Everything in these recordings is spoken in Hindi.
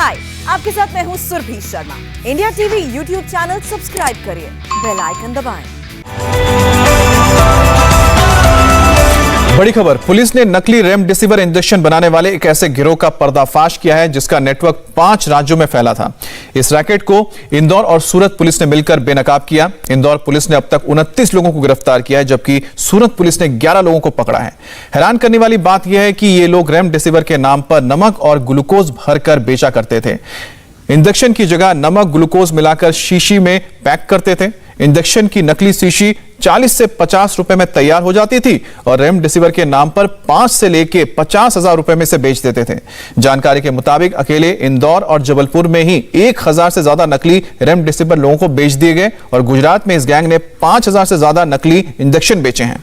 हाय, आपके साथ मैं हूँ Surabhi Sharma. India TV YouTube channel subscribe करिए, बेल आइकन दबाएं। बड़ी खबर, पुलिस ने नकली रेमडेसिविर इंजेक्शन बनाने वाले एक ऐसे गिरोह का पर्दाफाश किया है जिसका नेटवर्क 5 राज्यों में फैला था। इस रैकेट को इंदौर और सूरत पुलिस ने मिलकर बेनकाब किया। इंदौर पुलिस ने अब तक 29 लोगों को गिरफ्तार किया है, जबकि सूरत पुलिस ने 11 लोगों को पकड़ा है। हैरान करने वाली बात यह है कि ये लोग रेमडेसिविर के नाम पर नमक और ग्लूकोज भरकर बेचा करते थे। इंजेक्शन की जगह नमक ग्लूकोज मिलाकर शीशी में पैक करते थे। इंजेक्शन की नकली शीशी 40 से 50 रुपए में तैयार हो जाती थी और रेमडेसिविर के नाम पर 5 से लेके 50,000 रुपए में से बेच देते थे। जानकारी के मुताबिक अकेले इंदौर और जबलपुर में ही 1,000 से ज्यादा नकली रेमडेसिविर लोगों को बेच दिए गए और गुजरात में इस गैंग ने 5,000 से ज्यादा नकली इंजेक्शन बेचे हैं।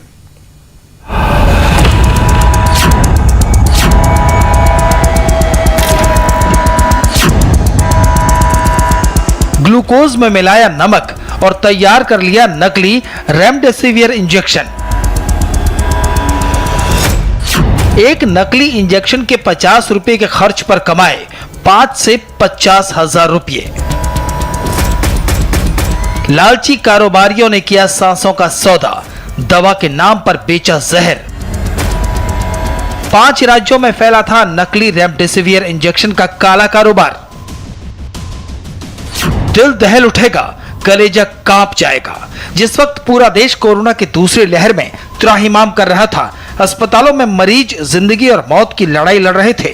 ग्लूकोज में मिलाया नमक और तैयार कर लिया नकली रेमडेसिविर इंजेक्शन। एक नकली इंजेक्शन के 50 रुपए के खर्च पर कमाए 5 से 50,000 रुपये। लालची कारोबारियों ने किया सांसों का सौदा, दवा के नाम पर बेचा जहर। 5 राज्यों में फैला था नकली रेमडेसिविर इंजेक्शन का काला कारोबार। दिल दहल उठेगा, कलेजा कांप जाएगा। जिस वक्त पूरा देश कोरोना की दूसरी लहर में त्राहिमाम कर रहा था, अस्पतालों में मरीज जिंदगी और मौत की लड़ाई लड़ रहे थे,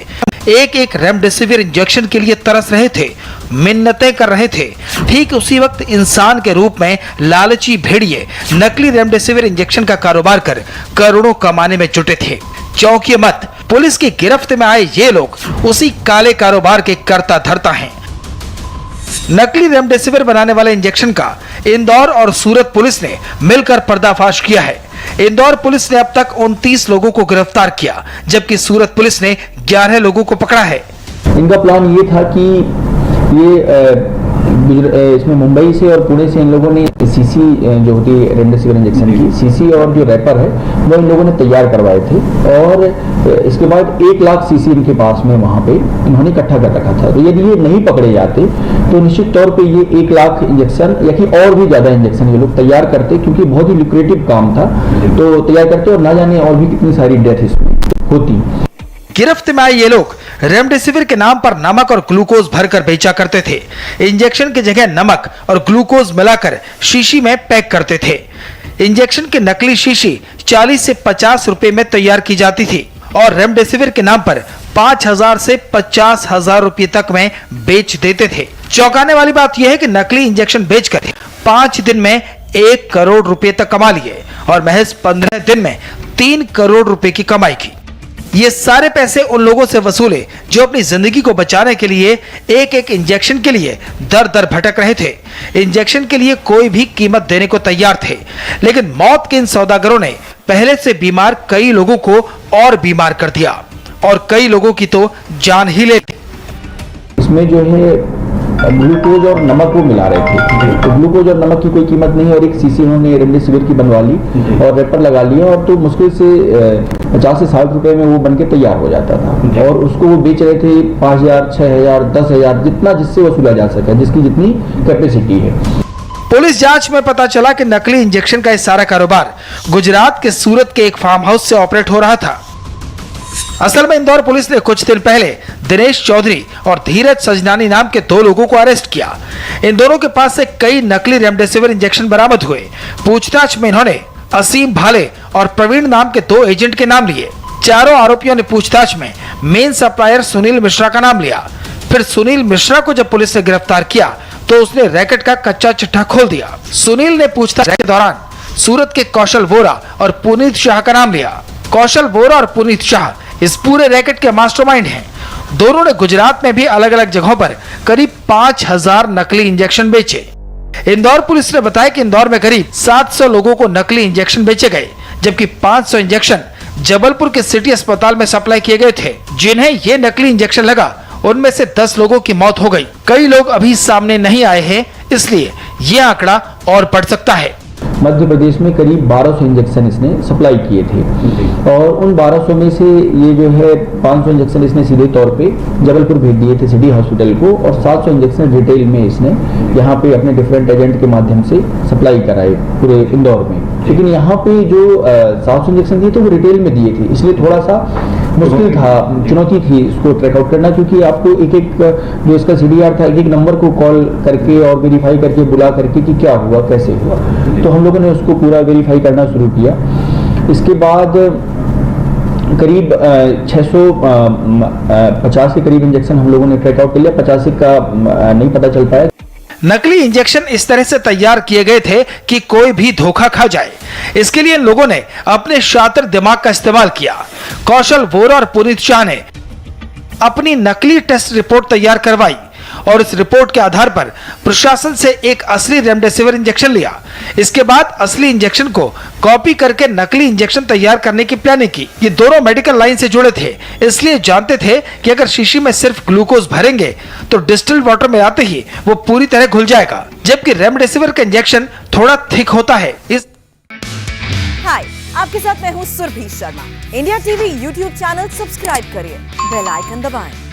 एक एक रेमडेसिविर इंजेक्शन के लिए तरस रहे थे, मिन्नतें कर रहे थे। ठीक उसी वक्त इंसान के रूप में लालची भेड़िए नकली रेमडेसिविर इंजेक्शन का कारोबार कर करोड़ों कमाने में जुटे थे। चौंकिए मत, पुलिस की गिरफ्त में आए ये लोग उसी काले कारोबार के कर्ता धर्ता हैं। नकली रेमडेसिविर बनाने वाले इंजेक्शन का इंदौर और सूरत पुलिस ने मिलकर पर्दाफाश किया है। इंदौर पुलिस ने अब तक 29 लोगों को गिरफ्तार किया, जबकि सूरत पुलिस ने 11 लोगों को पकड़ा है। इनका प्लान ये था कि ये इसमें मुंबई से और पुणे से इन लोगों ने सीसी जो होती है रेमडेसिविर इंजेक्शन की सीसी और जो रैपर है वो इन लोगों ने तैयार करवाए थे और इसके बाद 1 लाख सीसी इनके पास में वहां पे इन्होंने इकट्ठा कर रखा था। तो यदि ये नहीं पकड़े जाते तो निश्चित तौर पे ये 1 लाख इंजेक्शन या कि और भी ज्यादा इंजेक्शन ये लोग तैयार करते, क्योंकि बहुत ही लुक्रेटिव काम था, तो तैयार करते और ना जाने और भी कितनी सारी डेथ इसमें होती। गिरफ्त में आए ये लोग रेमडेसिविर के नाम पर नमक और ग्लूकोज भरकर बेचा करते थे। इंजेक्शन की जगह नमक और ग्लूकोज मिलाकर शीशी में पैक करते थे। इंजेक्शन की नकली शीशी 40 से 50 रुपए में तैयार की जाती थी और रेमडेसिविर के नाम पर 5,000 से 50,000 रुपए तक में बेच देते थे। चौंकाने वाली बात यह है कि नकली इंजेक्शन बेचकर 5 दिन में 1 करोड़ रुपए तक कमा लिए और महज 15 दिन में 3 करोड़ रुपए की कमाई की। ये सारे पैसे उन लोगों से वसूले जो अपनी जिंदगी को बचाने के लिए एक एक इंजेक्शन के लिए दर दर भटक रहे थे। इंजेक्शन के लिए कोई भी कीमत देने को तैयार थे, लेकिन मौत के इन सौदागरों ने पहले से बीमार कई लोगों को और बीमार कर दिया और कई लोगों की तो जान ही ले ली। इसमें जो है ग्लूकोज और नमक वो मिला रहे थे, तो ग्लूकोज और नमक की कोई कीमत नहीं और एक सीसी उन्होंने रेमडेसिविर की बनवा ली और रैपर लगा लिया और तो मुश्किल से 50 से 60 रुपए में वो बनके तैयार हो जाता था और उसको वो बेच रहे थे 5,000, 6,000, 10,000, जितना जिससे वसूला जा सके, जिसकी जितनी कैपेसिटी है। पुलिस जांच में पता चला कि नकली इंजेक्शन का ये सारा कारोबार गुजरात के सूरत के एक फार्म हाउस से ऑपरेट हो रहा था। असल में इंदौर पुलिस ने कुछ दिन पहले दिनेश चौधरी और धीरज सजनानी नाम के 2 लोगों को अरेस्ट किया। इन दोनों के पास से कई नकली रेमडेसिविर इंजेक्शन बरामद हुए। पूछताछ में इन्होंने असीम भाले और प्रवीण नाम के 2 एजेंट के नाम लिए। चारों आरोपियों ने पूछताछ में मेन सप्लायर सुनील मिश्रा का नाम लिया। फिर सुनील मिश्रा को जब पुलिस ने गिरफ्तार किया तो उसने रैकेट का कच्चा चिट्ठा खोल दिया। सुनील ने पूछताछ के दौरान सूरत के कौशल वोरा और पुनीत शाह का नाम लिया। कौशल वोरा और पुनीत शाह इस पूरे रैकेट के मास्टरमाइंड हैं। दोनों ने गुजरात में भी अलग अलग जगहों पर करीब 5,000 नकली इंजेक्शन बेचे। इंदौर पुलिस ने बताया कि इंदौर में करीब 700 लोगों को नकली इंजेक्शन बेचे गए, जबकि 500 इंजेक्शन जबलपुर के सिटी अस्पताल में सप्लाई किए गए थे। जिन्हें ये नकली इंजेक्शन लगा उनमें से 10 लोगों की मौत हो गई। कई लोग अभी सामने नहीं आए हैं, इसलिए ये आंकड़ा और बढ़ सकता है। मध्य प्रदेश में करीब 1200 इंजेक्शन इसने सप्लाई किए थे और उन 1200 में से ये जो है 500 इंजेक्शन इसने सीधे तौर पे जबलपुर भेज दिए थे सिटी हॉस्पिटल को और 700 इंजेक्शन रिटेल में इसने यहाँ पे अपने डिफरेंट एजेंट के माध्यम से सप्लाई कराए पूरे इंदौर में। लेकिन यहाँ पे जो 700 इंजेक्शन दिए थे वो रिटेल में दिए थे, इसलिए थोड़ा सा मुश्किल था, चुनौती थी इसको ट्रैक आउट करना, क्योंकि आपको एक एक जो इसका सीडीआर था एक एक नंबर को कॉल करके और वेरीफाई करके बुला करके कि क्या हुआ कैसे हुआ, तो हम लोगों ने उसको पूरा वेरीफाई करना शुरू किया। इसके बाद करीब 650 के करीब इंजेक्शन हम लोगों ने ट्रैक आउट कर लिया, 85 का नहीं पता चल पाया। नकली इंजेक्शन इस तरह से तैयार किए गए थे कि कोई भी धोखा खा जाए। इसके लिए इन लोगों ने अपने शातिर दिमाग का इस्तेमाल किया। कौशल वोरा और पुनीत शाह ने अपनी नकली टेस्ट रिपोर्ट तैयार करवाई और इस रिपोर्ट के आधार पर प्रशासन से एक असली रेमडेसिविर इंजेक्शन लिया। इसके बाद असली इंजेक्शन को कॉपी करके नकली इंजेक्शन तैयार करने की प्लानिंग की। ये दोनों मेडिकल लाइन से जुड़े थे, इसलिए जानते थे कि अगर शीशी में सिर्फ ग्लूकोज भरेंगे तो डिस्टिल्ड वाटर में आते ही वो पूरी तरह घुल जाएगा, जबकि रेमडेसिविर का इंजेक्शन थोड़ा थिक होता है। हाय, आपके साथ मैं हूँ Surabhi Sharma. India TV YouTube channel subscribe करिए, बेल आइकन दबाएं।